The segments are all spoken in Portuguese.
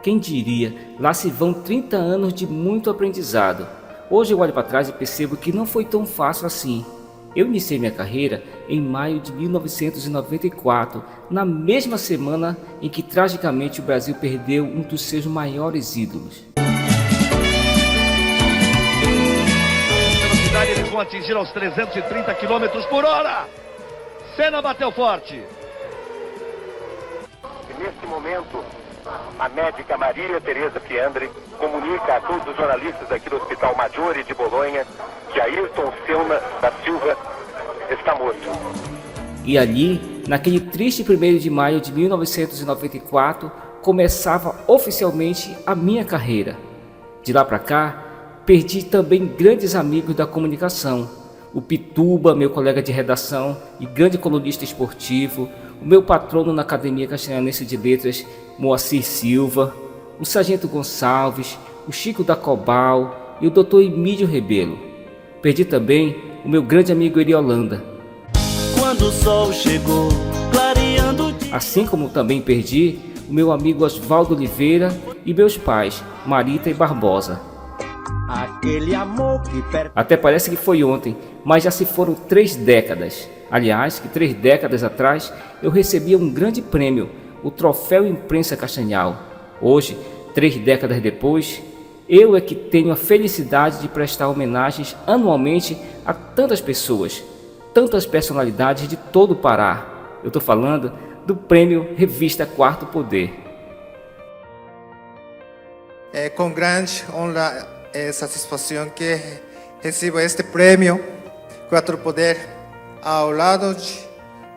quem diria, lá se vão 30 anos de muito aprendizado. Hoje eu olho para trás e percebo que não foi tão fácil assim. Eu iniciei minha carreira em maio de 1994, na mesma semana em que tragicamente o Brasil perdeu um dos seus maiores ídolos. Velocidade, eles vão atingir aos 330 km por hora. Senna bateu forte. E neste momento, a médica Maria Tereza Fiandre comunica a todos os jornalistas aqui do Hospital Maggiore de Bolonha que Ayrton Senna da Silva está morto. E ali, naquele triste 1º de maio de 1994, começava oficialmente a minha carreira. De lá para cá, perdi também grandes amigos da comunicação. O Pituba, meu colega de redação e grande colunista esportivo, o meu patrono na Academia Castanhanense de Letras, Moacir Silva, o Sargento Gonçalves, o Chico da Cobal e o Dr. Emílio Rebelo. Perdi também o meu grande amigo Eri Holanda. Quando o sol chegou, clareando o dia. Assim como também perdi o meu amigo Oswaldo Oliveira e meus pais, Marita e Barbosa. Aquele amor que Até parece que foi ontem, mas já se foram 3 décadas. Aliás, que 3 décadas atrás eu recebia um grande prêmio, o Troféu Imprensa Castanhal. Hoje, 3 décadas depois, eu é que tenho a felicidade de prestar homenagens anualmente a tantas pessoas, tantas personalidades de todo o Pará. Eu estou falando do Prêmio Revista Quarto Poder. É com grande honra e satisfação que recebo este prêmio Quatro Poder ao lado de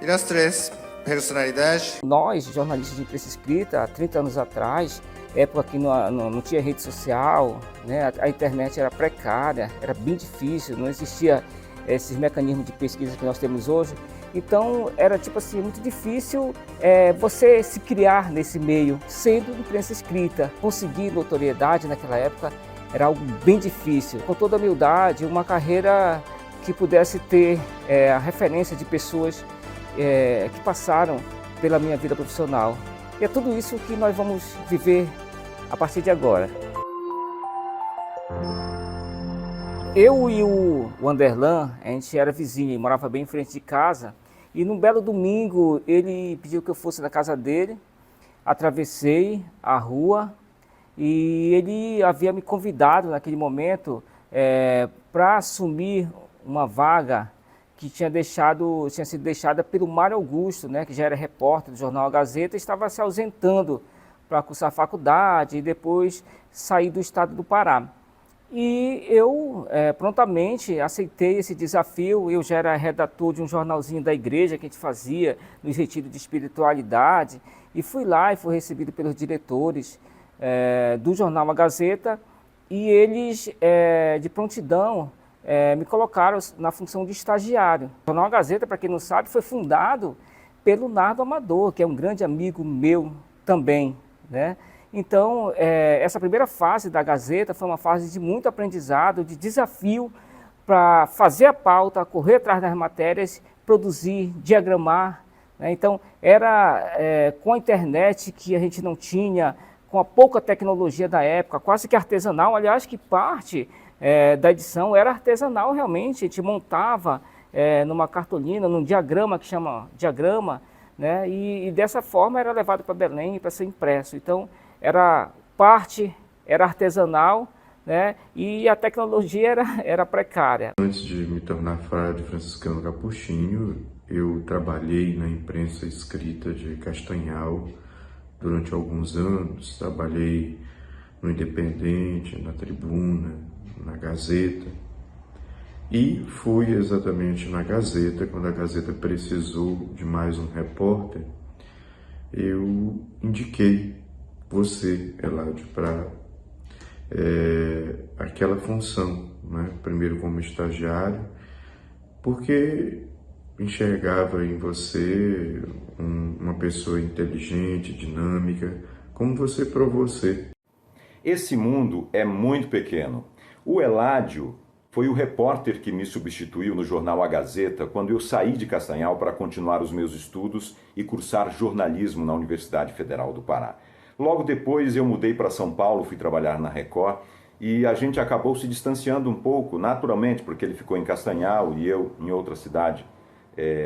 ilustres personalidades. Nós, jornalistas de imprensa escrita, há 30 anos atrás, época que não tinha rede social, né? A internet era precária, era bem difícil, não existia esses mecanismos de pesquisa que nós temos hoje. Então era tipo assim, muito difícil você se criar nesse meio, sendo imprensa escrita. Conseguir notoriedade naquela época era algo bem difícil. Com toda a humildade, uma carreira que pudesse ter a referência de pessoas que passaram pela minha vida profissional. E é tudo isso que nós vamos viver a partir de agora. Eu e o Anderlan, a gente era vizinho, morava bem em frente de casa. E num belo domingo, ele pediu que eu fosse na casa dele. Atravessei a rua e ele havia me convidado naquele momento para assumir uma vaga que tinha sido deixada pelo Mário Augusto, né, que já era repórter do jornal A Gazeta, e estava se ausentando para cursar faculdade e depois sair do estado do Pará. E eu prontamente aceitei esse desafio. Eu já era redator de um jornalzinho da igreja que a gente fazia nos retiros de espiritualidade, e fui lá e fui recebido pelos diretores do jornal A Gazeta, e eles, de prontidão, me colocaram na função de estagiário. O jornal A Gazeta, para quem não sabe, foi fundado pelo Nardo Amador, que é um grande amigo meu também, né? Então, essa primeira fase da Gazeta foi uma fase de muito aprendizado, de desafio para fazer a pauta, correr atrás das matérias, produzir, diagramar, né? Então, era com a internet que a gente não tinha, com a pouca tecnologia da época, quase que artesanal. Aliás, que parte da edição era artesanal realmente. A gente montava numa cartolina, num diagrama que chama diagrama, né? E dessa forma era levado para Belém para ser impresso. Então, era artesanal, né? E a tecnologia era precária. Antes de me tornar frade franciscano capuchinho, eu trabalhei na imprensa escrita de Castanhal durante alguns anos. Trabalhei no Independente, na Tribuna, na Gazeta. E fui exatamente na Gazeta, quando a Gazeta precisou de mais um repórter, eu indiquei você, Eladio, para aquela função, né? Primeiro como estagiário, porque enxergava em você uma pessoa inteligente, dinâmica, como você provou ser. Esse mundo é muito pequeno. O Eladio foi o repórter que me substituiu no jornal A Gazeta quando eu saí de Castanhal para continuar os meus estudos e cursar jornalismo na Universidade Federal do Pará. Logo depois eu mudei para São Paulo, fui trabalhar na Record e a gente acabou se distanciando um pouco, naturalmente, porque ele ficou em Castanhal e eu em outra cidade,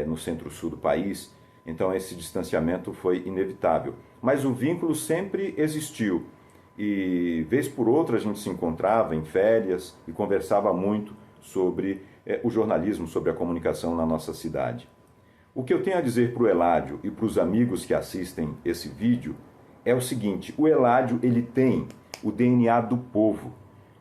no centro-sul do país. Então esse distanciamento foi inevitável. Mas o vínculo sempre existiu e vez por outra a gente se encontrava em férias e conversava muito sobre o jornalismo, sobre a comunicação na nossa cidade. O que eu tenho a dizer para o Eládio e para os amigos que assistem esse vídeo é o seguinte: o Eládio ele tem o DNA do povo.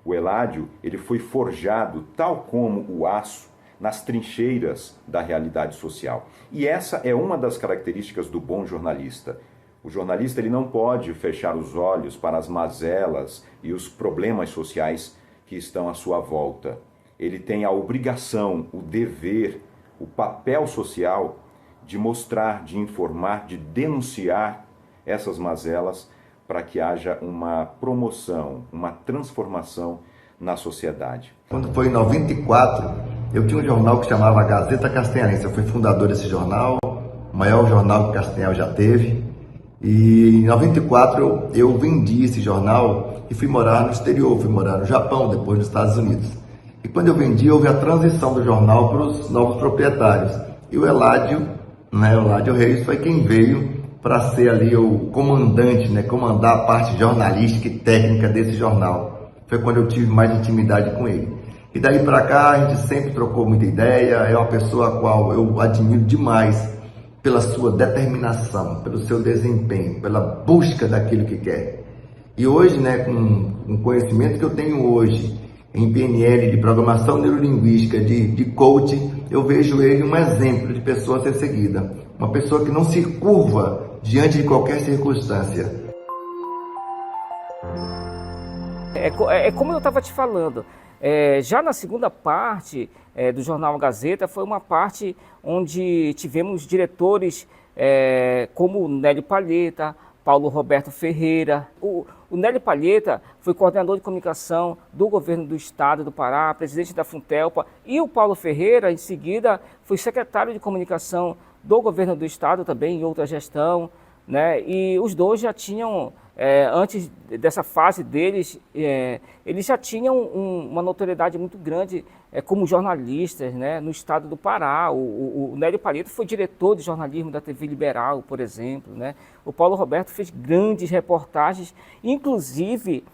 O Eládio ele foi forjado, tal como o aço, nas trincheiras da realidade social. E essa é uma das características do bom jornalista. O jornalista ele não pode fechar os olhos para as mazelas e os problemas sociais que estão à sua volta. Ele tem a obrigação, o dever, o papel social de mostrar, de informar, de denunciar essas mazelas para que haja uma promoção, uma transformação na sociedade. Quando foi em 94, eu tinha um jornal que chamava Gazeta Castanhalense. Eu fui fundador desse jornal, o maior jornal que Castanhal já teve. E em 94 eu vendi esse jornal e fui morar no exterior, fui morar no Japão, depois nos Estados Unidos. E quando eu vendi, houve a transição do jornal para os novos proprietários. E o Eládio Reis foi quem veio para ser ali o comandante, comandar a parte jornalística e técnica desse jornal. Foi quando eu tive mais intimidade com ele. E daí para cá a gente sempre trocou muita ideia, é uma pessoa a qual eu admiro demais pela sua determinação, pelo seu desempenho, pela busca daquilo que quer. E hoje, com o conhecimento que eu tenho hoje em PNL, de programação neurolinguística, de coaching, eu vejo ele um exemplo de pessoa a ser seguida. Uma pessoa que não se curva diante de qualquer circunstância. É como eu estava te falando, já na segunda parte do Jornal A Gazeta foi uma parte onde tivemos diretores como Nélio Palheta, Paulo Roberto Ferreira. O Nélio Palheta foi coordenador de comunicação do governo do estado do Pará, presidente da Funtelpa, e o Paulo Ferreira, em seguida, foi secretário de comunicação do governo do estado também, em outra gestão, né? E os dois já tinham, antes dessa fase deles, eles já tinham uma notoriedade muito grande como jornalistas, né, no estado do Pará. O Nélio Palheta foi diretor de jornalismo da TV Liberal, por exemplo, né? O Paulo Roberto fez grandes reportagens, inclusive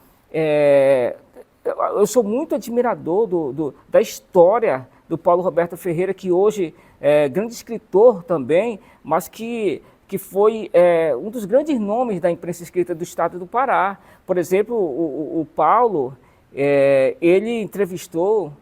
eu sou muito admirador da história do Paulo Roberto Ferreira, que hoje é grande escritor também, mas que foi um dos grandes nomes da imprensa escrita do estado do Pará. Por exemplo, o Paulo, ele entrevistou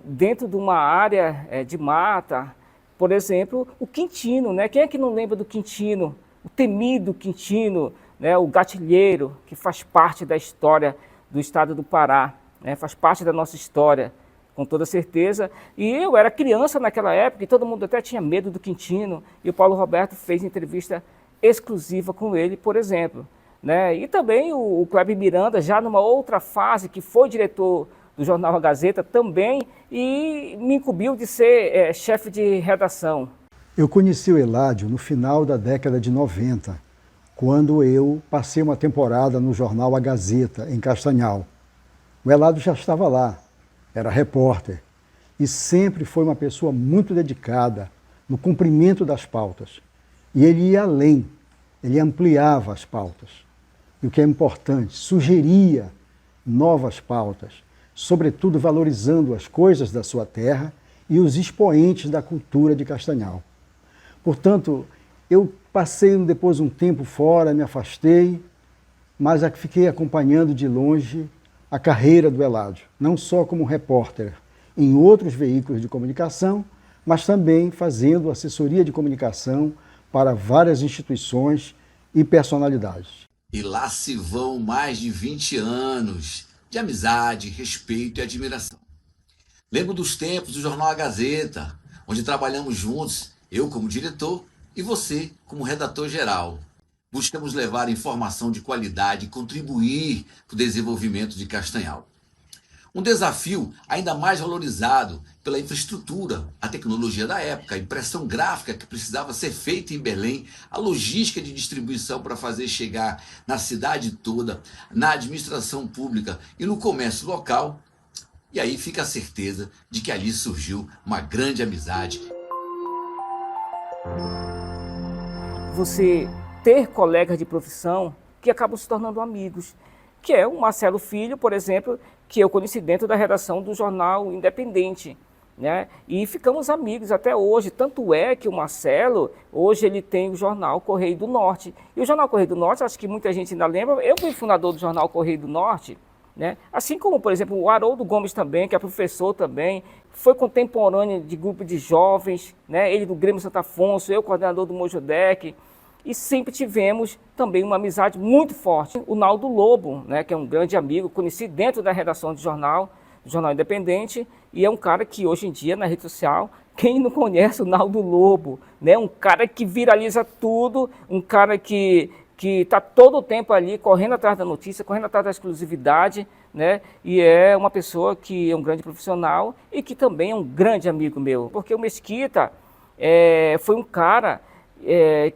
dentro de uma área de mata, por exemplo, o Quintino, né? Quem é que não lembra do Quintino? O temido Quintino, né? O gatilheiro, que faz parte da história do estado do Pará, né? Faz parte da nossa história, com toda certeza. E eu era criança naquela época e todo mundo até tinha medo do Quintino. E o Paulo Roberto fez entrevista exclusiva com ele, por exemplo, né? E também o Kleber Miranda, já numa outra fase, que foi diretor do Jornal A Gazeta também, e me incumbiu de ser chefe de redação. Eu conheci o Eládio no final da década de 90, quando eu passei uma temporada no Jornal A Gazeta, em Castanhal. O Eládio já estava lá, era repórter, e sempre foi uma pessoa muito dedicada no cumprimento das pautas. E ele ia além, ele ampliava as pautas. E o que é importante, sugeria novas pautas, sobretudo valorizando as coisas da sua terra e os expoentes da cultura de Castanhal. Portanto, eu passei depois um tempo fora, me afastei, mas fiquei acompanhando de longe a carreira do Eládio, não só como repórter em outros veículos de comunicação, mas também fazendo assessoria de comunicação para várias instituições e personalidades. E lá se vão mais de 20 anos de amizade, respeito e admiração. Lembro dos tempos do Jornal A Gazeta, onde trabalhamos juntos, eu como diretor e você como redator geral. Buscamos levar informação de qualidade e contribuir para o desenvolvimento de Castanhal. Um desafio ainda mais valorizado pela infraestrutura, a tecnologia da época, a impressão gráfica que precisava ser feita em Belém, a logística de distribuição para fazer chegar na cidade toda, na administração pública e no comércio local. E aí fica a certeza de que ali surgiu uma grande amizade. Você ter colegas de profissão que acabam se tornando amigos, que é o Marcelo Filho, por exemplo, que eu conheci dentro da redação do Jornal Independente, né? E ficamos amigos até hoje, tanto é que o Marcelo, hoje ele tem o jornal Correio do Norte. E o Jornal Correio do Norte, acho que muita gente ainda lembra, eu fui fundador do Jornal Correio do Norte, né? Assim como, por exemplo, o Haroldo Gomes também, que é professor também, foi contemporâneo de grupo de jovens, né? Ele do Grêmio Santo Afonso, eu coordenador do Mojodec. E sempre tivemos também uma amizade muito forte. O Naldo Lobo, né, que é um grande amigo, conheci dentro da redação do Jornal Independente, e é um cara que hoje em dia na rede social, quem não conhece o Naldo Lobo, né, um cara que viraliza tudo, um cara que está todo o tempo ali correndo atrás da notícia, correndo atrás da exclusividade, né, e é uma pessoa que é um grande profissional e que também é um grande amigo meu, porque o Mesquita foi um cara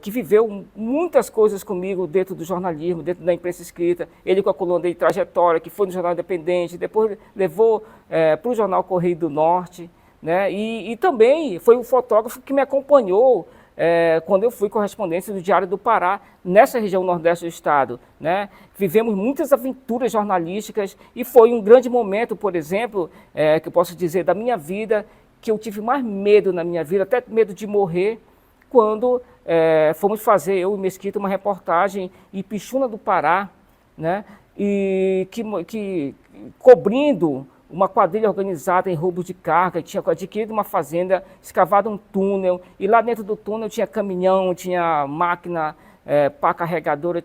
que viveu muitas coisas comigo dentro do jornalismo, dentro da imprensa escrita. Ele com a coluna de Trajetória, que foi no Jornal Independente, depois levou para o Jornal Correio do Norte, né? E também foi o fotógrafo que me acompanhou quando eu fui correspondente do Diário do Pará, nessa região nordeste do estado, né? Vivemos muitas aventuras jornalísticas e foi um grande momento, por exemplo, que eu posso dizer da minha vida, que eu tive mais medo na minha vida, até medo de morrer, quando fomos fazer, eu e Mesquita, uma reportagem em Pixuna do Pará, né? E que cobrindo uma quadrilha organizada em roubos de carga, tinha adquirido uma fazenda, escavado um túnel, e lá dentro do túnel tinha caminhão, tinha máquina, pá carregadora,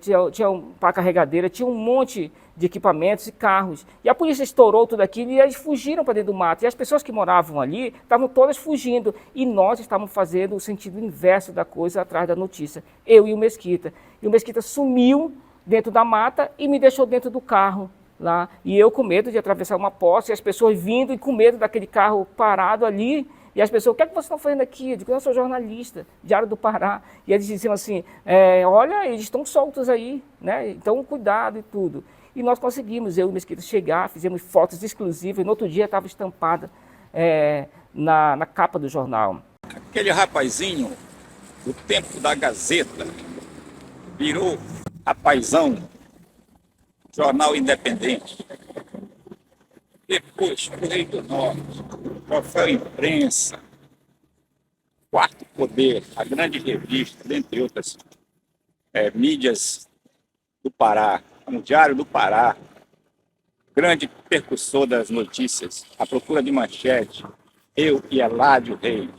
pá carregadeira, tinha um monte de equipamentos e carros. E a polícia estourou tudo aquilo e eles fugiram para dentro do mato. E as pessoas que moravam ali estavam todas fugindo. E nós estávamos fazendo o sentido inverso da coisa atrás da notícia. Eu e o Mesquita. E o Mesquita sumiu dentro da mata e me deixou dentro do carro lá. E eu com medo de atravessar uma poça e as pessoas vindo e com medo daquele carro parado ali. E as pessoas, o que é que vocês estão fazendo aqui? Eu digo, eu sou jornalista, Diário do Pará. E eles diziam assim, olha, eles estão soltos aí, né? Então cuidado e tudo. E nós conseguimos, eu e o Mesquita, chegar, fizemos fotos exclusivas, e no outro dia estava estampada na capa do jornal. Aquele rapazinho, do tempo da Gazeta, virou rapazão, Jornal Independente. Depois, Correio do Norte, Troféu Imprensa, Quarto Poder, a grande revista, dentre outras mídias do Pará, no Diário do Pará, grande percussor das notícias, A Procura de Manchete, eu e Eládio Reis,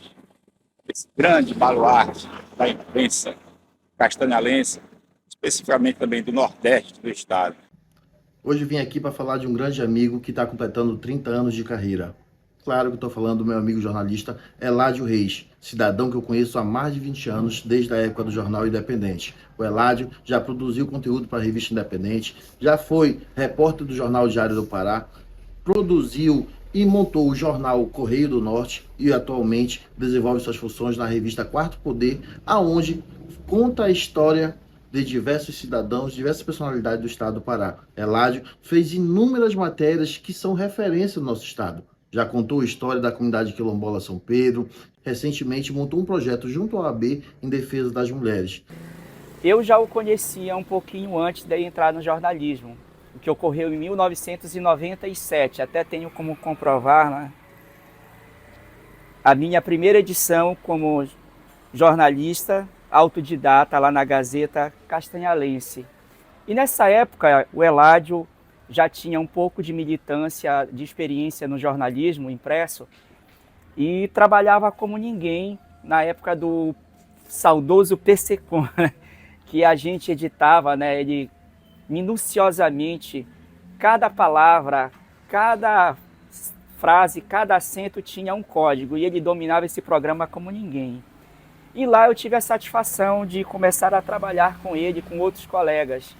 esse grande baluarte da imprensa castanhalense, especificamente também do Nordeste do estado. Hoje vim aqui para falar de um grande amigo que está completando 30 anos de carreira. Claro que estou falando do meu amigo jornalista Eládio Reis, cidadão que eu conheço há mais de 20 anos, desde a época do Jornal Independente. O Eládio já produziu conteúdo para a revista Independente, já foi repórter do Jornal Diário do Pará, produziu e montou o jornal Correio do Norte e atualmente desenvolve suas funções na revista Quarto Poder, aonde conta a história de diversos cidadãos, diversas personalidades do estado do Pará. Eládio fez inúmeras matérias que são referência no nosso estado. Já contou a história da comunidade quilombola São Pedro, recentemente montou um projeto junto à OAB em defesa das mulheres. Eu já o conhecia um pouquinho antes de entrar no jornalismo, o que ocorreu em 1997, até tenho como comprovar, né? A minha primeira edição como jornalista autodidata lá na Gazeta Castanhalense. E nessa época o Eládio já tinha um pouco de militância, de experiência no jornalismo impresso e trabalhava como ninguém na época do saudoso PCcom, que a gente editava, né, ele minuciosamente, cada palavra, cada frase, cada acento tinha um código e ele dominava esse programa como ninguém. E lá eu tive a satisfação de começar a trabalhar com ele, com outros colegas.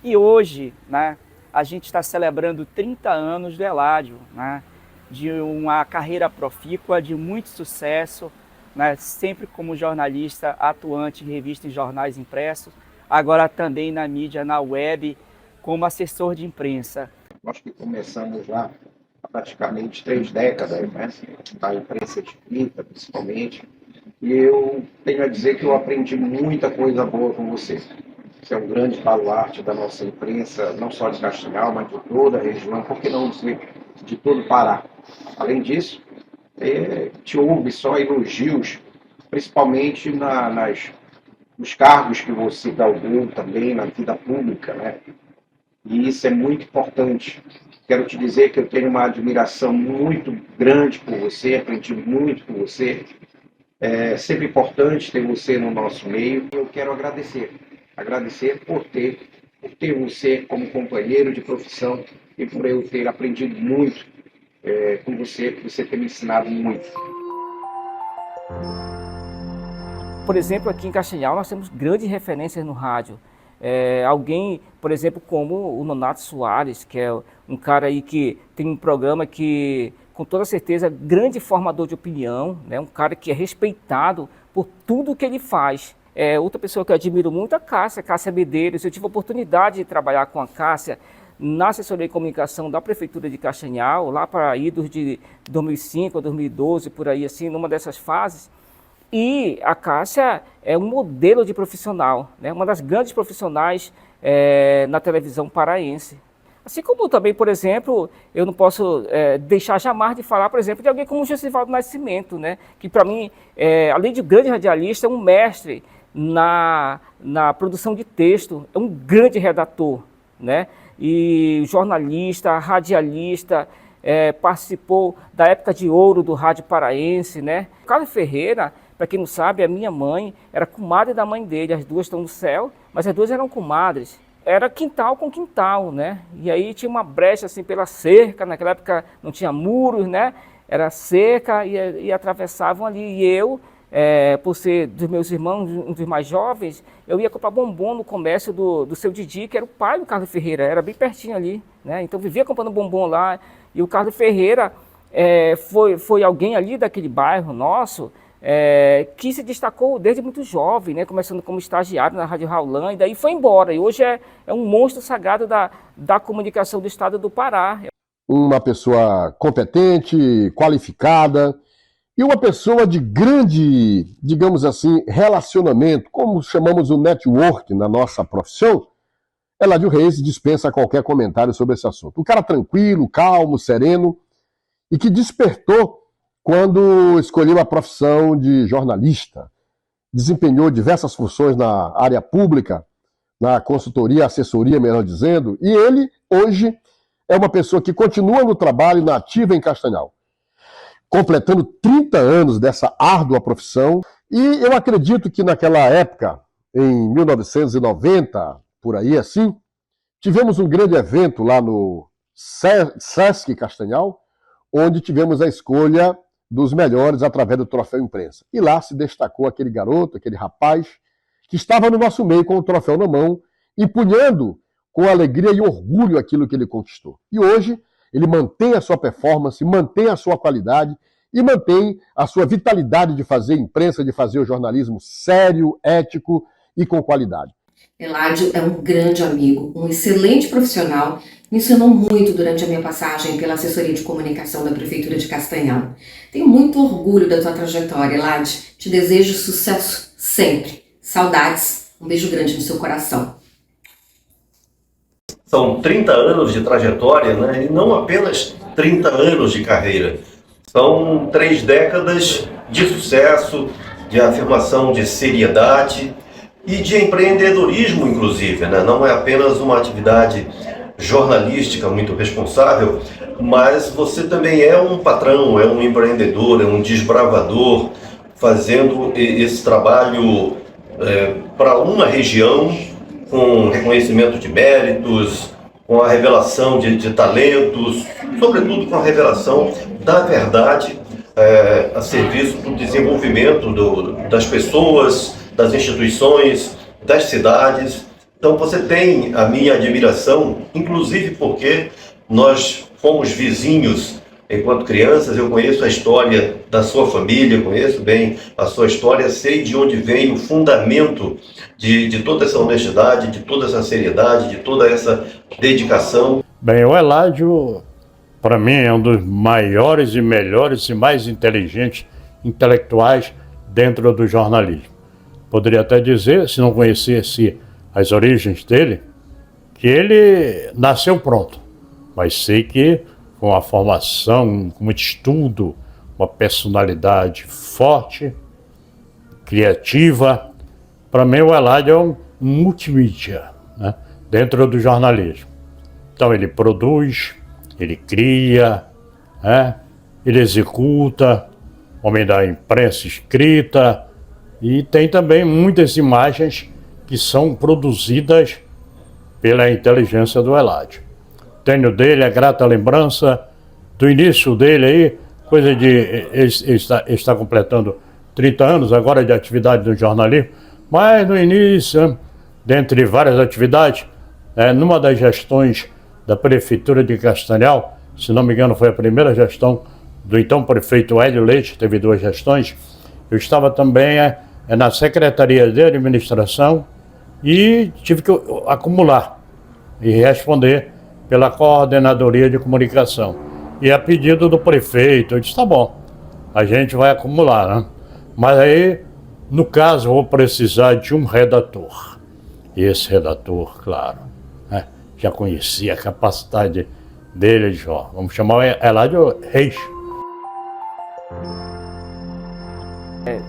E hoje, né, a gente está celebrando 30 anos do Eladio, né? De uma carreira profícua, de muito sucesso, né? Sempre como jornalista atuante em revistas e jornais impressos, agora também na mídia, na web, como assessor de imprensa. Nós que começamos já há praticamente 3 décadas, né? Da imprensa escrita, principalmente, e eu tenho a dizer que eu aprendi muita coisa boa com você. Você é um grande baluarte da nossa imprensa, não só de Castanhal, mas de toda a região, por que não dizer de todo o Pará. Além disso, te houve só elogios, principalmente nos cargos que você galgou também na vida pública, né? E isso é muito importante. Quero te dizer que eu tenho uma admiração muito grande por você, aprendi muito com você. É sempre importante ter você no nosso meio. Eu quero agradecer por ter você como companheiro de profissão e por eu ter aprendido muito com você, por você ter me ensinado muito. Por exemplo, aqui em Castanhal nós temos grandes referências no rádio. Alguém, por exemplo, como o Nonato Soares, que é um cara aí que tem um programa que, com toda certeza, grande formador de opinião, né? Um cara que é respeitado por tudo que ele faz. Outra pessoa que eu admiro muito é a Cássia Medeiros. Eu tive a oportunidade de trabalhar com a Cássia na assessoria de comunicação da Prefeitura de Castanhal, lá para idos de 2005 a 2012, por aí assim, numa dessas fases. E a Cássia é um modelo de profissional, né? Uma das grandes profissionais na televisão paraense. Assim como também, por exemplo, eu não posso deixar jamais de falar, por exemplo, de alguém como o Josivaldo Nascimento, né? Que para mim, além de grande radialista, é um mestre na produção de texto, é um grande redator, né? E jornalista, radialista, participou da época de ouro do rádio paraense, né? Carlos Ferreira, para quem não sabe, a minha mãe era comadre da mãe dele, as duas estão no céu, mas as duas eram comadres. Era quintal com quintal, né? E aí tinha uma brecha assim pela cerca, naquela época não tinha muros, né? Era cerca e atravessavam ali. E eu, por ser dos meus irmãos, um dos mais jovens, eu ia comprar bombom no comércio do seu Didi, que era o pai do Carlos Ferreira, era bem pertinho ali, né? Então vivia comprando bombom lá. E o Carlos Ferreira foi alguém ali daquele bairro nosso, que se destacou desde muito jovem, né? Começando como estagiário na Rádio Raulã, e daí foi embora. E hoje é um monstro sagrado da comunicação do estado do Pará. Uma pessoa competente, qualificada, e uma pessoa de grande, digamos assim, relacionamento, como chamamos o network na nossa profissão. Eladio Reis dispensa qualquer comentário sobre esse assunto. Um cara tranquilo, calmo, sereno, e que despertou quando escolheu a profissão de jornalista. Desempenhou diversas funções na área pública, na consultoria, assessoria, melhor dizendo, e ele, hoje, é uma pessoa que continua no trabalho, na ativa em Castanhal, completando 30 anos dessa árdua profissão, e eu acredito que naquela época, em 1990, por aí assim, tivemos um grande evento lá no Sesc Castanhal, onde tivemos a escolha dos melhores através do Troféu Imprensa. E lá se destacou aquele garoto, aquele rapaz, que estava no nosso meio com o troféu na mão, empunhando com alegria e orgulho aquilo que ele conquistou. E hoje ele mantém a sua performance, mantém a sua qualidade e mantém a sua vitalidade de fazer imprensa, de fazer o jornalismo sério, ético e com qualidade. Eladio é um grande amigo, um excelente profissional, me ensinou muito durante a minha passagem pela assessoria de comunicação da Prefeitura de Castanhal. Tenho muito orgulho da tua trajetória, Eladio. Te desejo sucesso sempre. Saudades. Um beijo grande no seu coração. São 30 anos de trajetória, né? E não apenas 30 anos de carreira. São 3 décadas de sucesso, de afirmação de seriedade e de empreendedorismo, inclusive, né? Não é apenas uma atividade jornalística muito responsável, mas você também é um patrão, é um empreendedor, é um desbravador, fazendo esse trabalho para uma região com reconhecimento de méritos, com a revelação de talentos, sobretudo com a revelação da verdade a serviço do desenvolvimento das pessoas, das instituições, das cidades Então você tem a minha admiração, inclusive porque nós fomos vizinhos enquanto crianças. Eu conheço a história da sua família, conheço bem a sua história, sei de onde vem o fundamento de toda essa honestidade, de toda essa seriedade, de toda essa dedicação. Bem, o Eládio, para mim, é um dos maiores e melhores e mais inteligentes intelectuais dentro do jornalismo. Poderia até dizer, se não conhecesse as origens dele, que ele nasceu pronto. Mas sei que com uma formação, com muito estudo, uma personalidade forte, criativa. Para mim, o Eládio é um multimídia, né, dentro do jornalismo. Então ele produz, ele cria, né, ele executa, homem da imprensa escrita, e tem também muitas imagens que são produzidas pela inteligência do Eládio. Tenho dele a grata lembrança do início dele aí, coisa de... Ele está completando 30 anos agora de atividade no jornalismo, mas no início, dentre várias atividades, numa das gestões da Prefeitura de Castanhal, se não me engano foi a primeira gestão do então prefeito Hélio Leite, teve 2 gestões, eu estava também na Secretaria de Administração e tive que acumular e responder pela Coordenadoria de Comunicação. E a pedido do prefeito, eu disse, tá bom, a gente vai acumular, né? Mas aí, no caso, eu vou precisar de um redator. E esse redator, claro, né, já conhecia a capacidade dele, vamos chamar o Eládio Reis.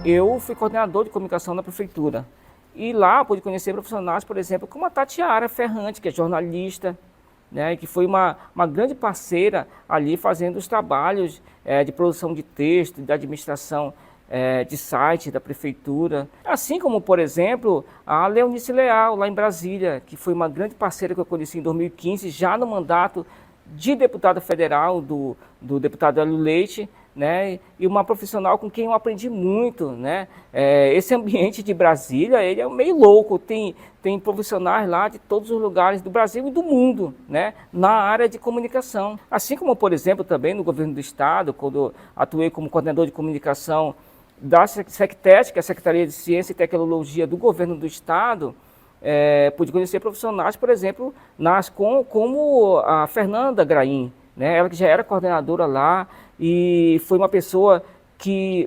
Eu fui coordenador de comunicação na prefeitura. E lá pude conhecer profissionais, por exemplo, como a Tatiara Ferrante, que é jornalista, né, que foi uma grande parceira ali fazendo os trabalhos de produção de texto, de administração de site da prefeitura. Assim como, por exemplo, a Leonice Leal, lá em Brasília, que foi uma grande parceira que eu conheci em 2015, já no mandato de deputada federal do deputado Hélio Leite, né, e uma profissional com quem eu aprendi muito, né. Esse ambiente de Brasília, ele é meio louco, tem profissionais lá de todos os lugares do Brasil e do mundo, né, na área de comunicação. Assim como, por exemplo, também no governo do estado, quando atuei como coordenador de comunicação da SECTES, que é a Secretaria de Ciência e Tecnologia do governo do estado, pude conhecer profissionais, por exemplo, como a Fernanda Graim, né, ela que já era coordenadora lá, e foi uma pessoa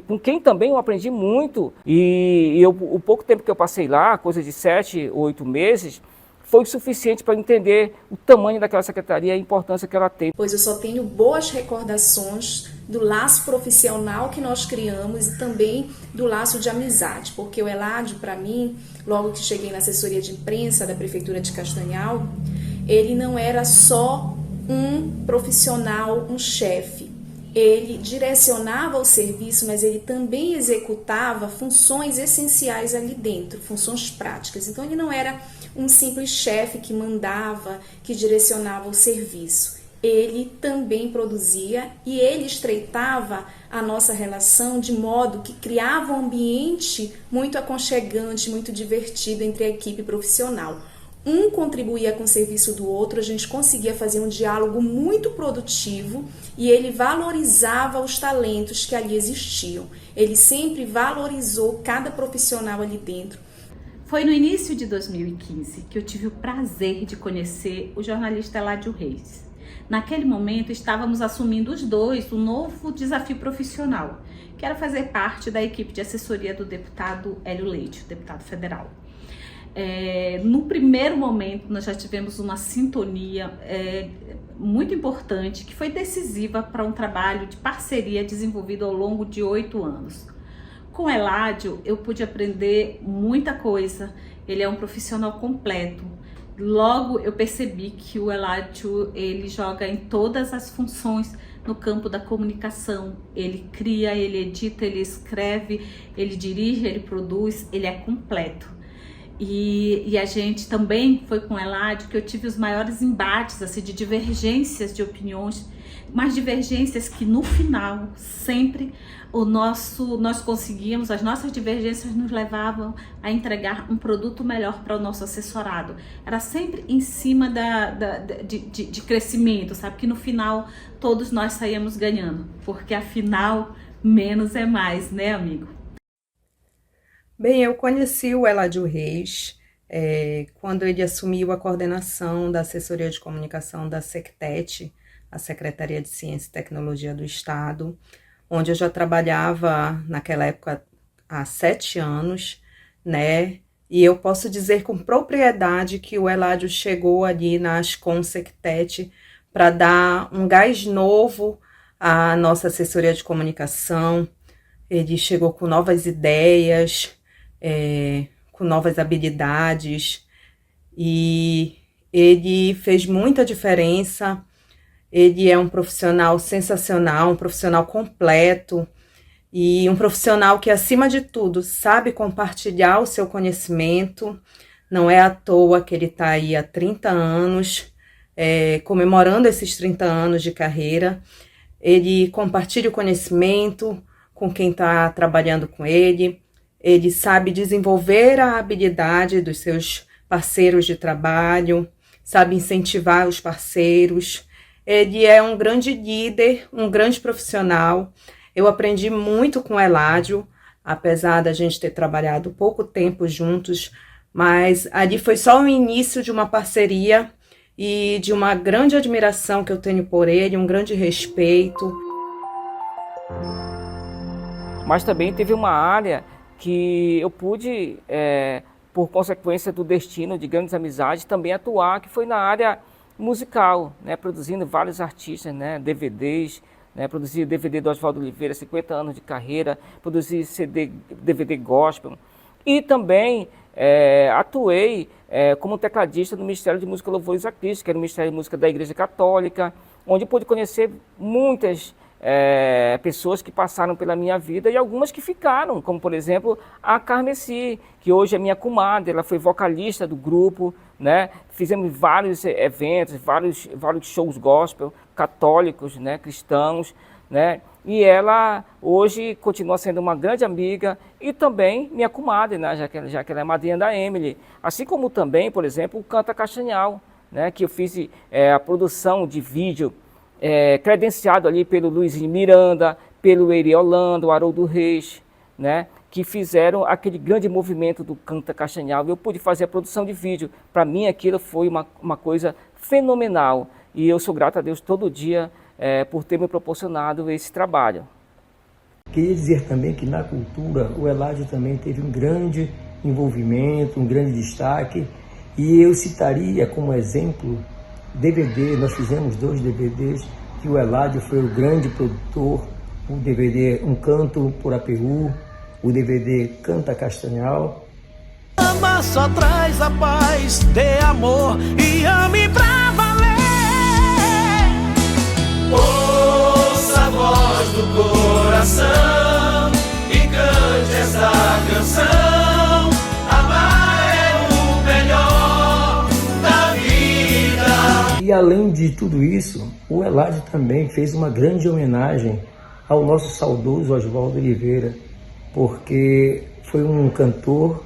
com quem também eu aprendi muito, e o pouco tempo que eu passei lá, coisa de 7 ou 8 meses, foi suficiente para entender o tamanho daquela secretaria e a importância que ela tem. Pois eu só tenho boas recordações do laço profissional que nós criamos e também do laço de amizade, porque o Eládio, para mim, logo que cheguei na assessoria de imprensa da Prefeitura de Castanhal, ele não era só um profissional, um chefe. Ele direcionava o serviço, mas ele também executava funções essenciais ali dentro, funções práticas. Então ele não era um simples chefe que mandava, que direcionava o serviço. Ele também produzia e ele estreitava a nossa relação de modo que criava um ambiente muito aconchegante, muito divertido entre a equipe profissional. Um contribuía com o serviço do outro, a gente conseguia fazer um diálogo muito produtivo e ele valorizava os talentos que ali existiam. Ele sempre valorizou cada profissional ali dentro. Foi no início de 2015 que eu tive o prazer de conhecer o jornalista Eládio Reis. Naquele momento estávamos assumindo os dois um novo desafio profissional, que era fazer parte da equipe de assessoria do deputado Hélio Leite, deputado federal. No primeiro momento nós já tivemos uma sintonia muito importante, que foi decisiva para um trabalho de parceria desenvolvido ao longo de 8 anos. Com o Eládio eu pude aprender muita coisa, ele é um profissional completo. Logo eu percebi que o Eládio ele joga em todas as funções no campo da comunicação. Ele cria, ele edita, ele escreve, ele dirige, ele produz, ele é completo. E a gente também foi com o Eladio que eu tive os maiores embates assim, de divergências de opiniões, mas divergências que no final sempre nós conseguíamos, as nossas divergências nos levavam a entregar um produto melhor para o nosso assessorado. Era sempre em cima de crescimento, sabe? Que no final todos nós saíamos ganhando, porque afinal menos é mais, né, amigo? Bem, eu conheci o Eladio Reis quando ele assumiu a coordenação da assessoria de comunicação da SECTET, a Secretaria de Ciência e Tecnologia do Estado, onde eu já trabalhava naquela época há 7 anos, né? E eu posso dizer com propriedade que o Eladio chegou ali na Ascom SECTET para dar um gás novo à nossa assessoria de comunicação. Ele chegou com novas ideias, com novas habilidades, e ele fez muita diferença. Ele é um profissional sensacional, um profissional completo e um profissional que, acima de tudo, sabe compartilhar o seu conhecimento. Não é à toa que ele está aí há 30 anos, comemorando esses 30 anos de carreira. Ele compartilha o conhecimento com quem está trabalhando com ele. Ele sabe desenvolver a habilidade dos seus parceiros de trabalho, sabe incentivar os parceiros. Ele é um grande líder, um grande profissional. Eu aprendi muito com o Eladio, apesar da gente ter trabalhado pouco tempo juntos, mas ali foi só o início de uma parceria e de uma grande admiração que eu tenho por ele, um grande respeito. Mas também teve uma área que eu pude, por consequência do destino de grandes amizades, também atuar, que foi na área musical, né, produzindo vários artistas, né, DVDs, né, produzi DVD do Oswaldo Oliveira, 50 anos de carreira, produzi DVD gospel, e também atuei como tecladista no Ministério de Música Louvores a Cristo, que era o Ministério de Música da Igreja Católica, onde pude conhecer muitas pessoas que passaram pela minha vida e algumas que ficaram, como por exemplo a Carmeci, que hoje é minha comadre, ela foi vocalista do grupo, né? Fizemos vários eventos, vários shows gospel, católicos, né? Cristãos, né? E ela hoje continua sendo uma grande amiga e também minha comadre, né? já que ela é madrinha da Emily, assim como também, por exemplo, o Canta Castanhal, né? Que eu fiz a produção de vídeo credenciado ali pelo Luizinho Miranda, pelo Eri Holanda, o Haroldo Reis, né, que fizeram aquele grande movimento do Canta Castanhal. Eu pude fazer a produção de vídeo. Para mim aquilo foi uma coisa fenomenal e eu sou grato a Deus todo dia por ter me proporcionado esse trabalho. Queria dizer também que na cultura o Eladio também teve um grande envolvimento, um grande destaque, e eu citaria como exemplo DVD. Nós fizemos 2 DVDs, que o Eladio foi o grande produtor, o DVD Um Canto por APU, o DVD Canta Castanhal. Ama só traz a paz, dê amor e ame pra valer. Ouça a voz do coração e cante essa canção. E além de tudo isso, o Eladio também fez uma grande homenagem ao nosso saudoso Oswaldo Oliveira, porque foi um cantor,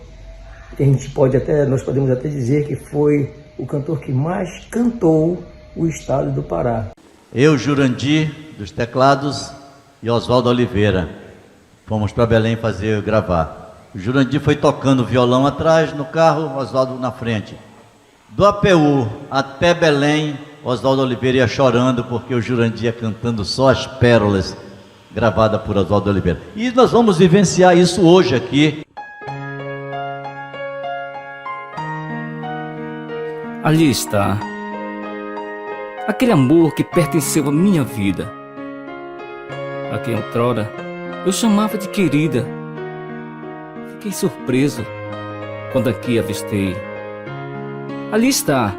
nós podemos até dizer que foi o cantor que mais cantou o estado do Pará. Eu, Jurandir, dos teclados, e Oswaldo Oliveira, fomos para Belém gravar. O Jurandir foi tocando violão atrás, no carro, Oswaldo na frente. Do APU até Belém, Oswaldo Oliveira ia chorando porque o Jurandir ia cantando só as pérolas, gravada por Oswaldo Oliveira. E nós vamos vivenciar isso hoje aqui. Ali está aquele amor que pertenceu à minha vida, a quem outrora eu chamava de querida. Fiquei surpreso quando aqui avistei. Ali está,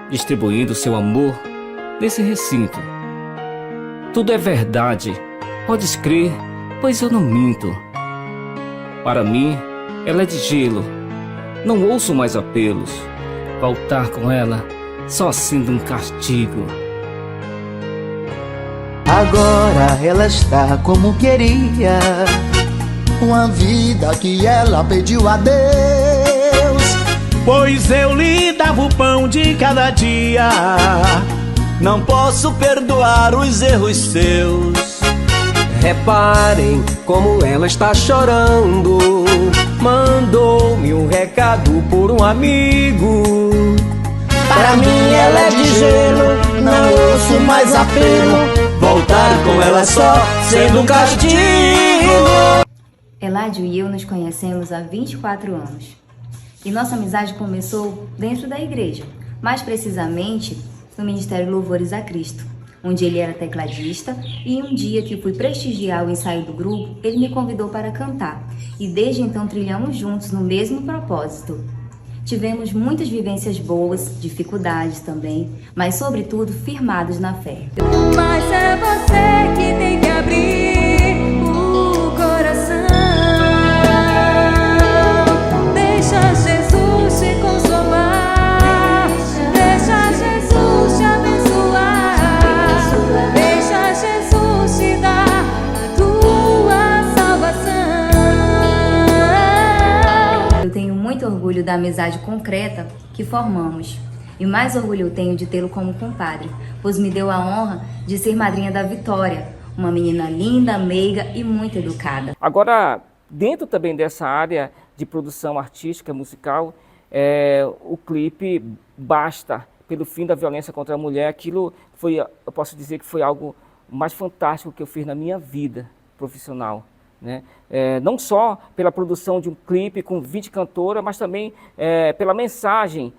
distribuindo seu amor nesse recinto. Tudo é verdade, podes crer, pois eu não minto. Para mim, ela é de gelo, não ouço mais apelos. Voltar com ela só sendo um castigo. Agora ela está como queria, uma vida que ela pediu a Deus. Pois eu lhe dava o pão de cada dia, não posso perdoar os erros seus. Reparem como ela está chorando, mandou-me um recado por um amigo. Para mim ela é de gelo, não ouço mais apelo. Voltar com ela só sendo um castigo. Eládio e eu nos conhecemos há 24 anos. E nossa amizade começou dentro da igreja, mais precisamente no Ministério Louvores a Cristo, onde ele era tecladista, e um dia que fui prestigiar o ensaio do grupo, ele me convidou para cantar, e desde então trilhamos juntos no mesmo propósito. Tivemos muitas vivências boas, dificuldades também, mas sobretudo firmados na fé. Mas é você que tem que abrir o coração. Deixa Jesus te consolar, deixa Jesus te abençoar, deixa Jesus te dar a tua salvação. Eu tenho muito orgulho da amizade concreta que formamos. E mais orgulho eu tenho de tê-lo como compadre, pois me deu a honra de ser madrinha da Vitória, uma menina linda, meiga e muito educada. Agora, dentro também dessa área de produção artística, musical, o clipe Basta, pelo fim da violência contra a mulher, aquilo foi, eu posso dizer que foi algo mais fantástico que eu fiz na minha vida profissional. Né? Não só pela produção de um clipe com 20 cantoras, mas também pela mensagem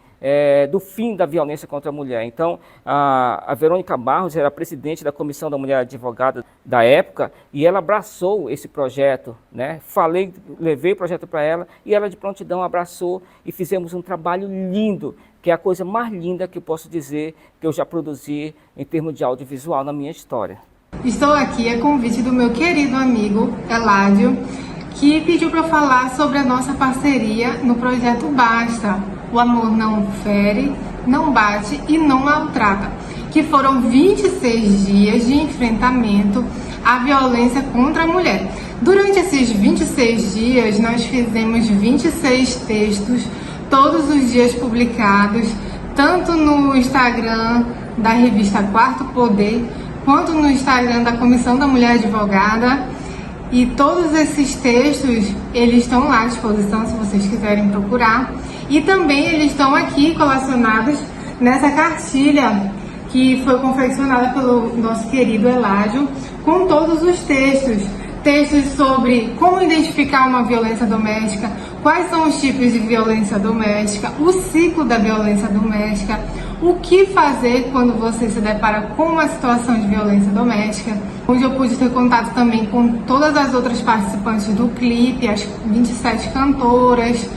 do fim da violência contra a mulher. Então, a Verônica Barros era presidente da Comissão da Mulher Advogada da época, e ela abraçou esse projeto, né? Levei o projeto para ela, e ela de prontidão abraçou, e fizemos um trabalho lindo, que é a coisa mais linda que eu posso dizer que eu já produzi em termos de audiovisual na minha história. Estou aqui a convite do meu querido amigo Eládio, que pediu para eu falar sobre a nossa parceria no projeto Basta. O amor não fere, não bate e não maltrata, que foram 26 dias de enfrentamento à violência contra a mulher. Durante esses 26 dias, nós fizemos 26 textos, todos os dias publicados, tanto no Instagram da revista Quarto Poder, quanto no Instagram da Comissão da Mulher Advogada. E todos esses textos, eles estão lá à disposição, se vocês quiserem procurar. E também eles estão aqui colecionados nessa cartilha que foi confeccionada pelo nosso querido Eládio, com todos os textos. Textos sobre como identificar uma violência doméstica, quais são os tipos de violência doméstica, o ciclo da violência doméstica, o que fazer quando você se depara com uma situação de violência doméstica, onde eu pude ter contato também com todas as outras participantes do clipe, as 27 cantoras.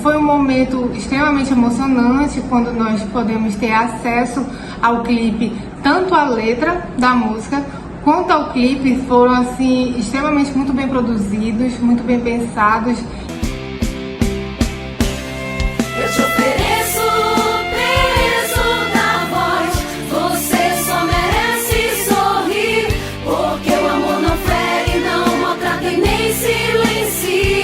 Foi um momento extremamente emocionante quando nós podemos ter acesso ao clipe, tanto a letra da música quanto ao clipe foram assim extremamente muito bem produzidos, muito bem pensados. Eu te ofereço o peso da voz, você só merece sorrir, porque o amor não fere, não maltrata e nem silencia.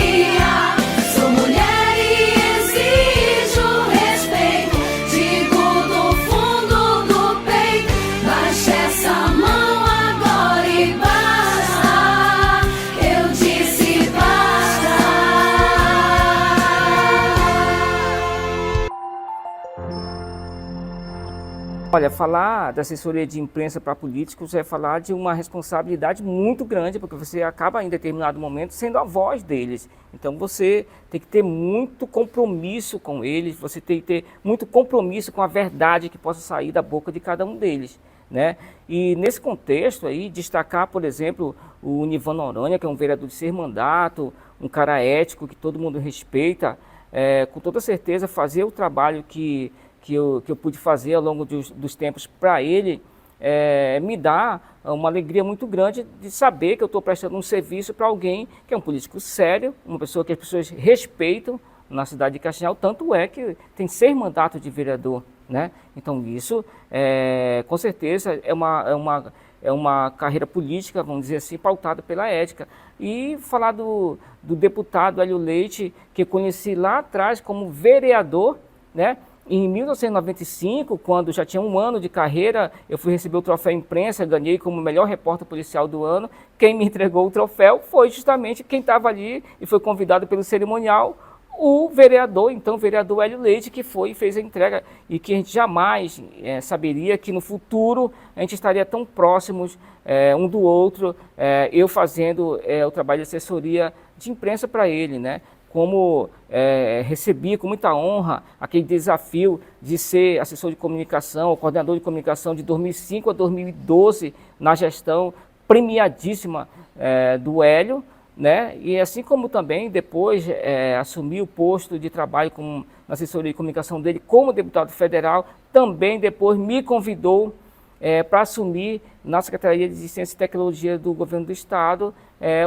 Sou mulher e exijo respeito, digo do fundo do peito, baixe essa mão. Olha, falar da assessoria de imprensa para políticos é falar de uma responsabilidade muito grande, porque você acaba em determinado momento sendo a voz deles. Então você tem que ter muito compromisso com eles, você tem que ter muito compromisso com a verdade que possa sair da boca de cada um deles, né? E nesse contexto aí, destacar, por exemplo, o Nivan Noronha, que é um vereador de 6 mandatos, um cara ético que todo mundo respeita, com toda certeza fazer o trabalho que eu pude fazer ao longo dos tempos para ele, me dá uma alegria muito grande de saber que eu estou prestando um serviço para alguém que é um político sério, uma pessoa que as pessoas respeitam, na cidade de Castanhal, tanto é que tem 6 mandatos de vereador, né? Então isso, com certeza, é uma carreira política, vamos dizer assim, pautada pela ética. E falar do deputado Hélio Leite, que eu conheci lá atrás como vereador, né? Em 1995, quando já tinha 1 ano de carreira, eu fui receber o troféu imprensa, ganhei como melhor repórter policial do ano. Quem me entregou o troféu foi justamente quem estava ali e foi convidado pelo cerimonial, o vereador, então o vereador Hélio Leite, que foi e fez a entrega, e que a gente jamais saberia que no futuro a gente estaria tão próximos um do outro, eu fazendo o trabalho de assessoria de imprensa para ele, né? Como recebi com muita honra aquele desafio de ser assessor de comunicação, coordenador de comunicação de 2005 a 2012 na gestão premiadíssima do Hélio, né? E assim como também depois assumi o posto de trabalho na assessoria de comunicação dele como deputado federal, também depois me convidou para assumir na Secretaria de Ciência e Tecnologia do Governo do Estado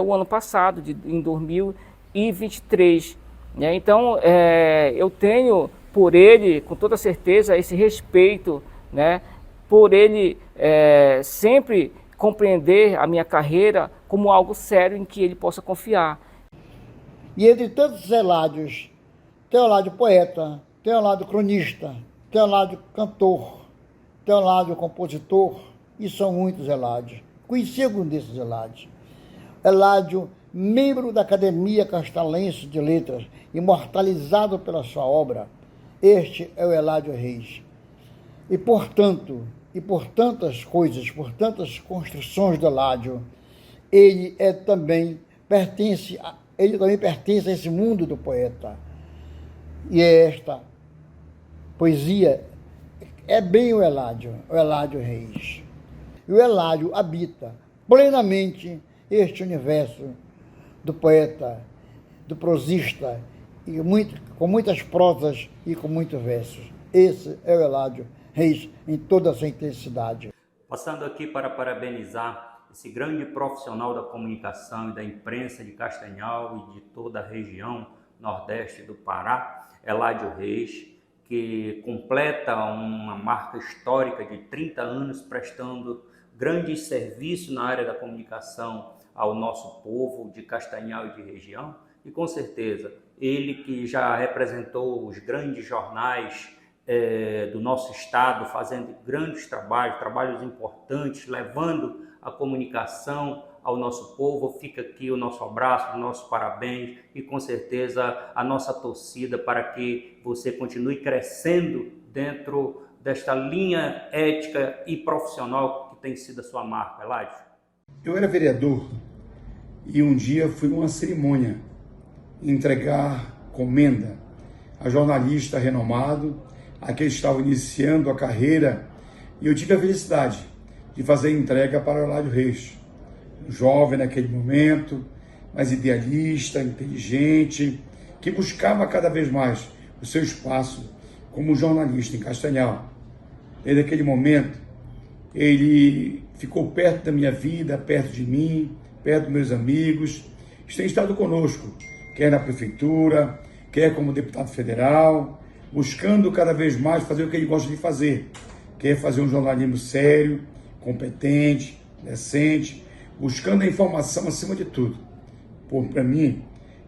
o ano passado, em 2023. Né? Então, eu tenho por ele, com toda certeza, esse respeito, né? Por ele sempre compreender a minha carreira como algo sério em que ele possa confiar. E entre tantos Eládios, tem o Eládio poeta, tem o Eládio cronista, tem o Eládio cantor, tem o Eládio compositor, e são muitos Eládios. Conheci algum desses Eládios. Eládio, membro da Academia Castalense de Letras, imortalizado pela sua obra, este é o Eládio Reis. E, portanto, por tantas coisas, por tantas construções do Eládio, ele também pertence a esse mundo do poeta. E esta poesia é bem o Eládio Reis. E o Eládio habita plenamente este universo do poeta, do prosista, e com muitas prosas e com muitos versos. Esse é o Eládio Reis em toda a sua intensidade. Passando aqui para parabenizar esse grande profissional da comunicação e da imprensa de Castanhal e de toda a região nordeste do Pará, Eládio Reis, que completa uma marca histórica de 30 anos prestando grandes serviços na área da comunicação ao nosso povo de Castanhal e de região. E com certeza, ele que já representou os grandes jornais do nosso estado, fazendo grandes trabalhos importantes, levando a comunicação ao nosso povo. Fica aqui o nosso abraço, o nosso parabéns e com certeza a nossa torcida para que você continue crescendo dentro desta linha ética e profissional que tem sido a sua marca, Eládio. Eu era vereador e um dia fui numa cerimônia entregar comenda a jornalista renomado, a que estava iniciando a carreira, e eu tive a felicidade de fazer a entrega para o Eládio Reis, um jovem naquele momento, mas idealista, inteligente, que buscava cada vez mais o seu espaço como jornalista em Castanhal. Desde aquele momento, ele ficou perto da minha vida, perto de mim, perto dos meus amigos, tem estado conosco, quer na prefeitura, quer como deputado federal, buscando cada vez mais fazer o que ele gosta de fazer, que é fazer um jornalismo sério, competente, decente, buscando a informação acima de tudo. Para mim,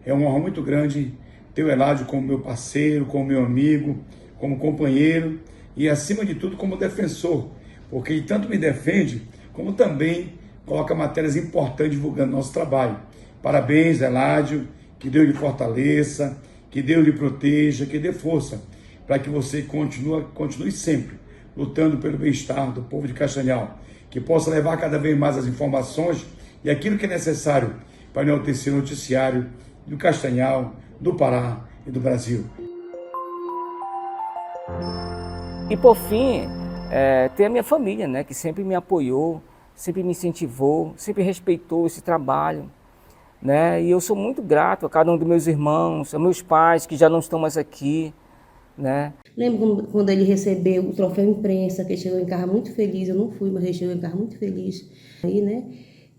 é uma honra muito grande ter o Eládio como meu parceiro, como meu amigo, como companheiro e, acima de tudo, como defensor, porque ele tanto me defende, como também coloca matérias importantes divulgando nosso trabalho. Parabéns, Eládio, que Deus lhe fortaleça, que Deus lhe proteja, que dê força para que você continue sempre lutando pelo bem-estar do povo de Castanhal, que possa levar cada vez mais as informações e aquilo que é necessário para enaltecer o noticiário do Castanhal, do Pará e do Brasil. E por fim, ter a minha família, né, que sempre me apoiou, sempre me incentivou, sempre respeitou esse trabalho. Né? E eu sou muito grato a cada um dos meus irmãos, aos meus pais que já não estão mais aqui. Né? Lembro quando ele recebeu o troféu imprensa, que ele chegou em casa muito feliz. Eu não fui, mas ele chegou em casa muito feliz. Aí, né?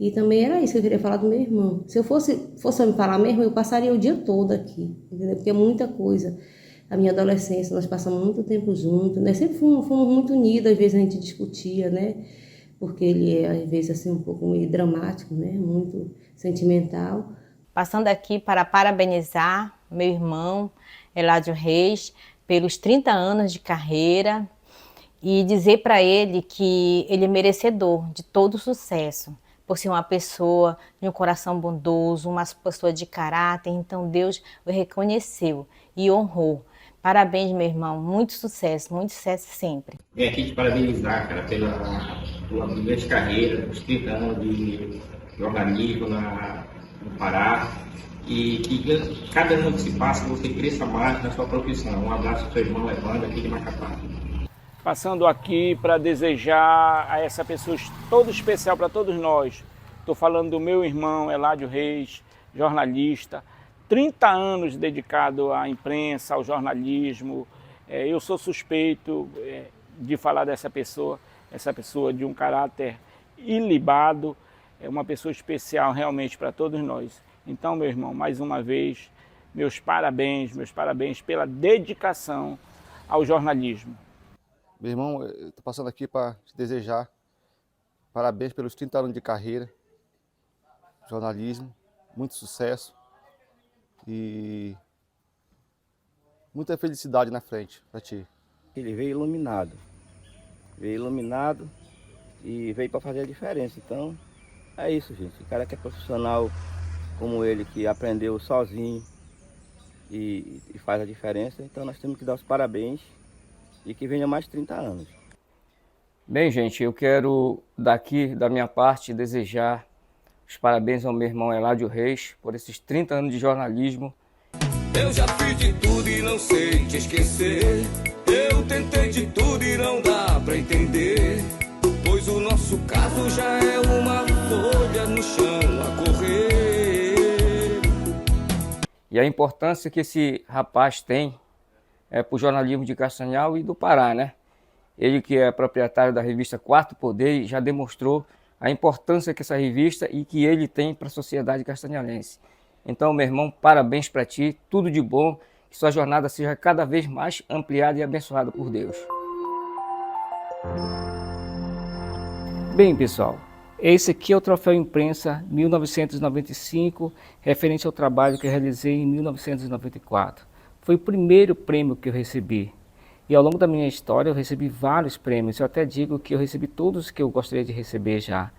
E também era isso que eu queria falar do meu irmão. Se eu fosse me falar mesmo, eu passaria o dia todo aqui, entendeu? Porque é muita coisa. A minha adolescência, nós passamos muito tempo juntos, né? Sempre fomos muito unidos, às vezes a gente discutia, né? Porque ele é, às vezes, assim, um pouco meio dramático, né? Muito sentimental. Passando aqui para parabenizar meu irmão, Eládio Reis, pelos 30 anos de carreira e dizer para ele que ele é merecedor de todo sucesso, por ser uma pessoa de um coração bondoso, uma pessoa de caráter. Então Deus o reconheceu e honrou. Parabéns, meu irmão, muito sucesso sempre. Vim aqui te parabenizar, cara, pela grande carreira, os 30 anos de jornalismo no Pará, e que cada ano que se passa você cresça mais na sua profissão. Um abraço para o seu irmão Evandro, aqui de Macapá. Passando aqui para desejar a essa pessoa todo especial para todos nós. Estou falando do meu irmão Eládio Reis, jornalista, 30 anos dedicado à imprensa, ao jornalismo. Eu sou suspeito de falar dessa pessoa de um caráter ilibado, é uma pessoa especial realmente para todos nós. Então, meu irmão, mais uma vez, meus parabéns pela dedicação ao jornalismo. Meu irmão, eu estou passando aqui para te desejar parabéns pelos 30 anos de carreira, jornalismo, muito sucesso e muita felicidade na frente para ti. Ele veio iluminado e veio para fazer a diferença. Então, é isso, gente. O cara que é profissional como ele, que aprendeu sozinho e faz a diferença, então nós temos que dar os parabéns e que venha mais 30 anos. Bem, gente, eu quero daqui, da minha parte, desejar os parabéns ao meu irmão Eládio Reis por esses 30 anos de jornalismo. Eu já fiz de tudo e não sei te esquecer. Eu tentei de tudo e não dá pra entender, pois o nosso caso já é uma folha no chão a correr. E a importância que esse rapaz tem para o jornalismo de Castanhal e do Pará, né? Ele que é proprietário da revista Quarto Poder já demonstrou a importância que essa revista e que ele tem para a sociedade castanhalense. Então, meu irmão, parabéns para ti, tudo de bom, que sua jornada seja cada vez mais ampliada e abençoada por Deus. Bem, pessoal, esse aqui é o Troféu Imprensa 1995, referente ao trabalho que eu realizei em 1994. Foi o primeiro prêmio que eu recebi. E ao longo da minha história eu recebi vários prêmios. Eu até digo que eu recebi todos que eu gostaria de receber já.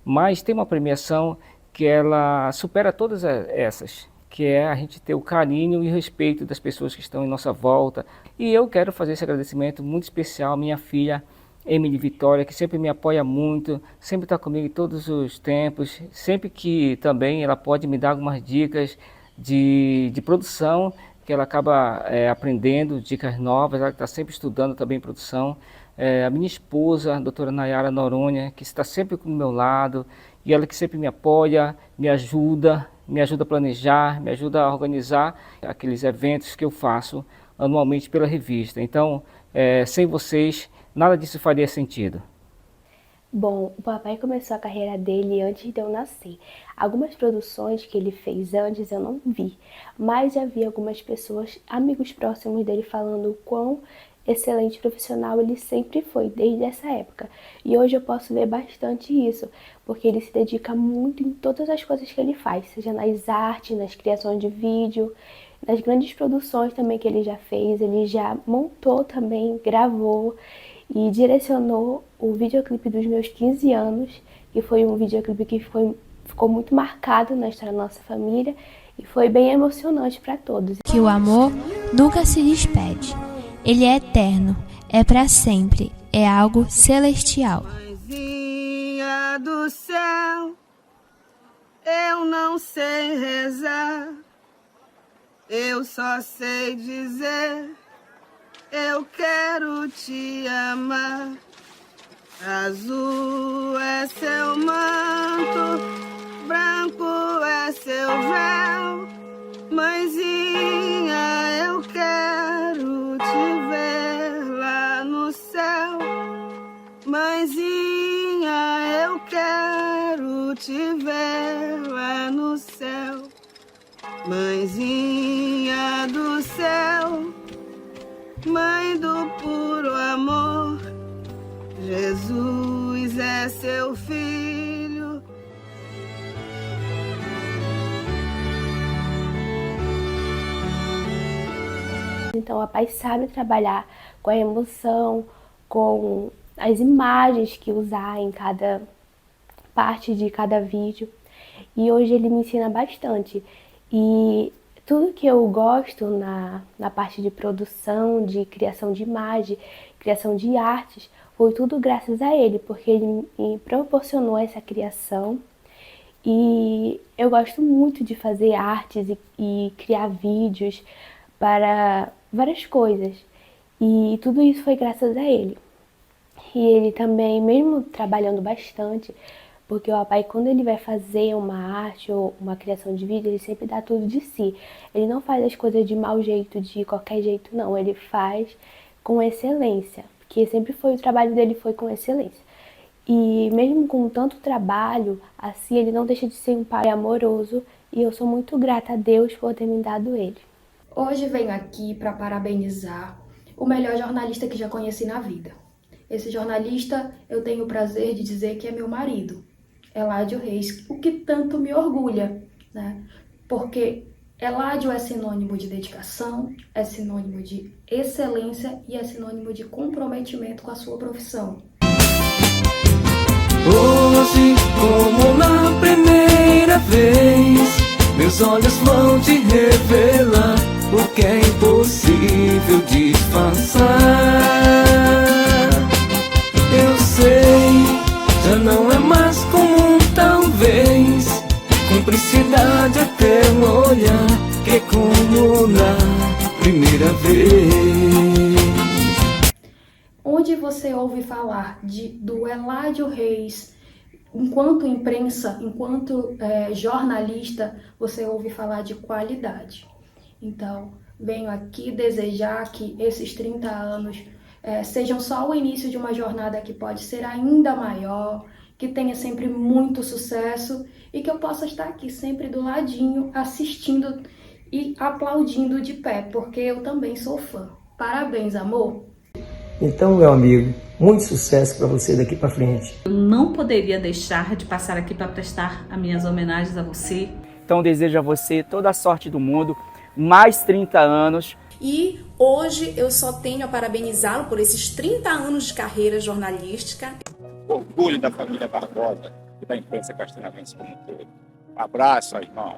Mas tem uma premiação que ela supera todas essas, que é a gente ter o carinho e o respeito das pessoas que estão em nossa volta. E eu quero fazer esse agradecimento muito especial à minha filha, Emily Vitória, que sempre me apoia muito, sempre está comigo em todos os tempos, sempre que também ela pode me dar algumas dicas de produção, que ela acaba aprendendo dicas novas, ela está sempre estudando também produção. A minha esposa, a doutora Nayara Noronha, que está sempre do meu lado, e ela que sempre me apoia, me ajuda a planejar, me ajuda a organizar aqueles eventos que eu faço anualmente pela revista. Então, sem vocês, nada disso faria sentido. Bom, o papai começou a carreira dele antes de eu nascer. Algumas produções que ele fez antes eu não vi, mas já vi algumas pessoas, amigos próximos dele, falando o quão excelente profissional ele sempre foi, desde essa época. E hoje eu posso ver bastante isso, porque ele se dedica muito em todas as coisas que ele faz, seja nas artes, nas criações de vídeo, nas grandes produções também que ele já fez. Ele já montou também, gravou e direcionou o videoclipe dos meus 15 anos, que foi um videoclipe que ficou muito marcado na história da nossa família e foi bem emocionante para todos. Que o amor nunca se despede. Ele é eterno, é para sempre, é algo celestial. Mãezinha do céu, eu não sei rezar, eu só sei dizer, eu quero te amar. Azul é seu manto, branco é seu véu, mãezinha, eu quero te ver lá no céu, mãezinha, eu quero te ver lá no céu, mãezinha do céu, mãe do puro amor, Jesus é seu filho. Então, a Pai sabe trabalhar com a emoção, com as imagens que usar em cada parte de cada vídeo. E hoje ele me ensina bastante. E tudo que eu gosto na parte de produção, de criação de imagem, criação de artes, foi tudo graças a ele, porque ele me proporcionou essa criação. E eu gosto muito de fazer artes e criar vídeos para várias coisas. E tudo isso foi graças a ele. E ele também, mesmo trabalhando bastante, porque o papai, quando ele vai fazer uma arte ou uma criação de vídeo, ele sempre dá tudo de si. Ele não faz as coisas de mau jeito, de qualquer jeito, não. Ele faz com excelência, porque sempre foi, o trabalho dele foi com excelência. E mesmo com tanto trabalho, assim, ele não deixa de ser um pai amoroso, e eu sou muito grata a Deus por ter me dado ele. Hoje venho aqui para parabenizar o melhor jornalista que já conheci na vida. Esse jornalista, eu tenho o prazer de dizer que é meu marido, Eládio Reis, o que tanto me orgulha, né? Porque Eládio é sinônimo de dedicação, é sinônimo de excelência e é sinônimo de comprometimento com a sua profissão. Hoje, como na primeira vez, meus olhos vão te revelar o que é impossível disfarçar. Eu sei, já não é mais comum talvez, cumplicidade até um olhar que é como na primeira vez. Onde você ouve falar do Eládio Reis, enquanto imprensa, enquanto jornalista, você ouve falar de qualidade. Então, venho aqui desejar que esses 30 anos sejam só o início de uma jornada que pode ser ainda maior, que tenha sempre muito sucesso e que eu possa estar aqui sempre do ladinho, assistindo e aplaudindo de pé, porque eu também sou fã. Parabéns, amor! Então, meu amigo, muito sucesso para você daqui para frente. Eu não poderia deixar de passar aqui para prestar as minhas homenagens a você. Então, desejo a você toda a sorte do mundo, mais 30 anos. E hoje eu só tenho a parabenizá-lo por esses 30 anos de carreira jornalística. Orgulho da família Barbosa e da imprensa castanhalense como um todo. Um abraço, irmão.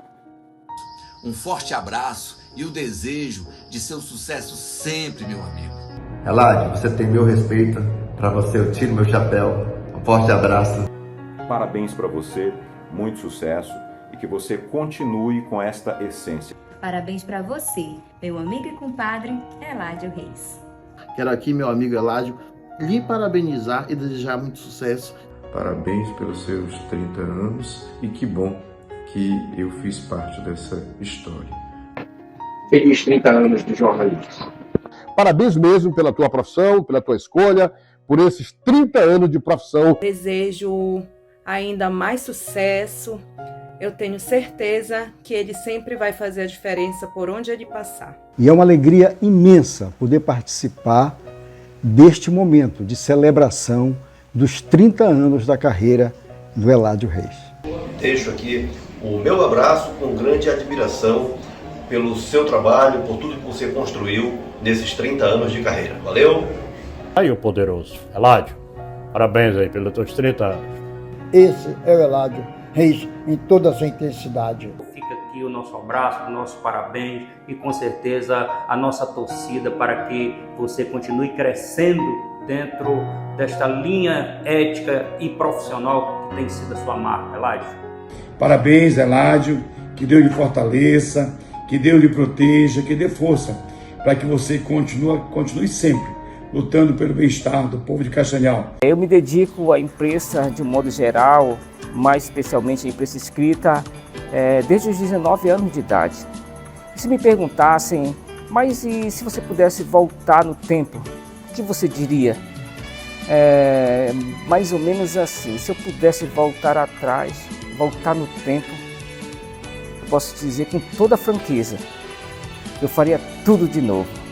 Um forte abraço e o desejo de seu sucesso sempre, meu amigo. Eládio, você tem meu respeito. Para você eu tiro meu chapéu. Um forte abraço. Parabéns para você, muito sucesso e que você continue com esta essência. Parabéns para você, meu amigo e compadre Eládio Reis. Quero aqui, meu amigo Eládio, lhe parabenizar e desejar muito sucesso. Parabéns pelos seus 30 anos e que bom que eu fiz parte dessa história. Feliz 30 anos de jornalismo. Parabéns mesmo pela tua profissão, pela tua escolha, por esses 30 anos de profissão. Desejo ainda mais sucesso. Eu tenho certeza que ele sempre vai fazer a diferença por onde ele passar. E é uma alegria imensa poder participar deste momento de celebração dos 30 anos da carreira do Eládio Reis. Deixo aqui o meu abraço com grande admiração pelo seu trabalho, por tudo que você construiu nesses 30 anos de carreira. Valeu? Aí o poderoso Eládio, parabéns aí pelos teus 30 anos. Esse é o Eládio Reis em toda a sua intensidade. Fica aqui o nosso abraço, o nosso parabéns e com certeza a nossa torcida para que você continue crescendo dentro desta linha ética e profissional que tem sido a sua marca, Eládio. Parabéns, Eládio, que Deus lhe fortaleça, que Deus lhe proteja, que dê força para que você continue sempre lutando pelo bem-estar do povo de Castanhal. Eu me dedico à imprensa de um modo geral, mais especialmente à imprensa escrita, desde os 19 anos de idade. E se me perguntassem, mas e se você pudesse voltar no tempo, o que você diria? mais ou menos assim, se eu pudesse voltar atrás, voltar no tempo, eu posso dizer com toda franqueza, eu faria tudo de novo.